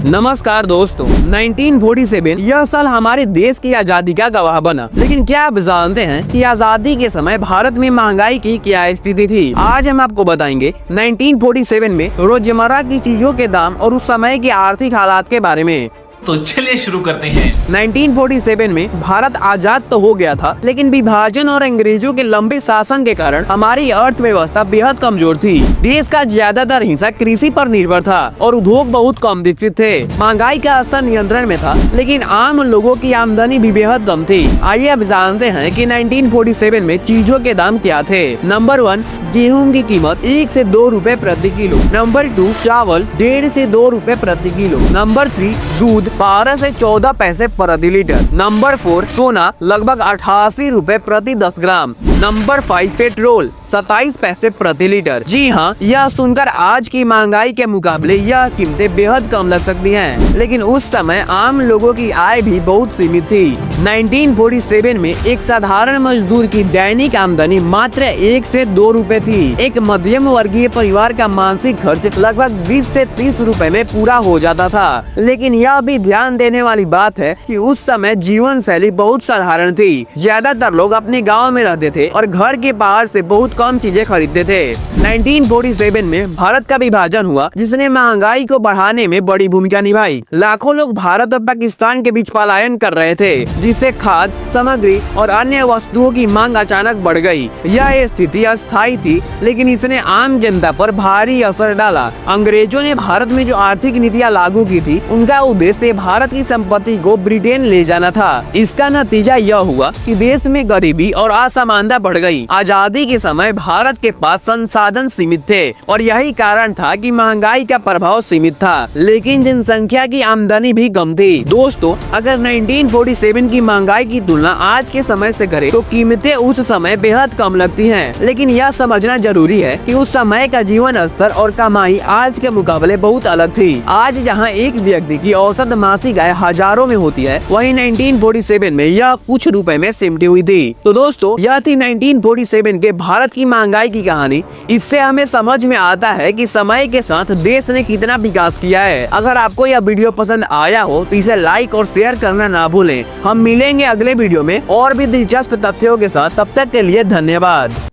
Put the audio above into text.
नमस्कार दोस्तों, 1947 यह साल हमारे देश की आजादी का गवाह बना। लेकिन क्या आप जानते हैं कि आजादी के समय भारत में महंगाई की क्या स्थिति थी? आज हम आपको बताएंगे 1947 में रोजमर्रा की चीजों के दाम और उस समय के आर्थिक हालात के बारे में। तो चलिए शुरू करते हैं। 1947 में भारत आजाद तो हो गया था, लेकिन विभाजन और अंग्रेजों के लंबे शासन के कारण हमारी अर्थव्यवस्था बेहद कमजोर थी। देश का ज्यादातर हिस्सा कृषि पर निर्भर था और उद्योग बहुत कम विकसित थे। महंगाई का स्तर नियंत्रण में था, लेकिन आम लोगों की आमदनी भी बेहद कम थी। आइए अब जानते हैं कि 1947 में चीजों के दाम क्या थे। नंबर 1, गेहूं की कीमत 1 से 2 रुपए प्रति किलो। नंबर 2, चावल 1.5 से 2 रुपए प्रति किलो। नंबर 3, दूध 12 से 14 पैसे प्रति लीटर। नंबर 4, सोना लगभग 88 रुपए प्रति 10 ग्राम। नंबर 5, पेट्रोल 27 पैसे प्रति लीटर। जी हाँ, यह सुनकर आज की महंगाई के मुकाबले यह कीमतें बेहद कम लग सकती हैं, लेकिन उस समय आम लोगों की आय भी बहुत सीमित थी। 1947 में एक साधारण मजदूर की दैनिक आमदनी मात्र 1 से 2 रुपए थी। एक मध्यम वर्गीय परिवार का मासिक खर्च लगभग 20 से 30 रुपए में पूरा हो जाता था। लेकिन यह भी ध्यान देने वाली बात है कि उस समय जीवन शैली बहुत साधारण थी। ज्यादातर लोग अपने गाँव में रहते थे और घर के बाहर से बहुत कम चीजें खरीदते थे। 1947 में भारत का विभाजन हुआ, जिसने महंगाई को बढ़ाने में बड़ी भूमिका निभाई। लाखों लोग भारत और पाकिस्तान के बीच पलायन कर रहे थे, जिससे खाद्य सामग्री और अन्य वस्तुओं की मांग अचानक बढ़ गई। यह स्थिति अस्थायी थी, लेकिन इसने आम जनता पर भारी असर डाला। अंग्रेजों ने भारत में जो आर्थिक नीतियाँ लागू की थी, उनका उद्देश्य भारत की संपत्ति को ब्रिटेन ले जाना था। इसका नतीजा यह हुआ कि देश में गरीबी और असमानता बढ़ गई। आजादी के समय भारत के पास संसाधन सीमित थे और यही कारण था कि महंगाई का प्रभाव सीमित था, लेकिन जनसंख्या की आमदनी भी कम थी। दोस्तों, अगर 1947 की महंगाई की तुलना आज के समय से करें तो कीमतें उस समय बेहद कम लगती हैं, लेकिन यह समझना जरूरी है कि उस समय का जीवन स्तर और कमाई आज के मुकाबले बहुत अलग थी। आज जहां एक व्यक्ति की औसत मासिक आय हजारों में होती है, वहीं 1947 में यह कुछ रुपए में सिमटी हुई थी। तो दोस्तों, यह थी 1947 के भारत की महंगाई की कहानी। इससे हमें समझ में आता है कि समय के साथ देश ने कितना विकास किया है। अगर आपको यह वीडियो पसंद आया हो तो इसे लाइक और शेयर करना ना भूलें। हम मिलेंगे अगले वीडियो में और भी दिलचस्प तथ्यों के साथ। तब तक के लिए धन्यवाद।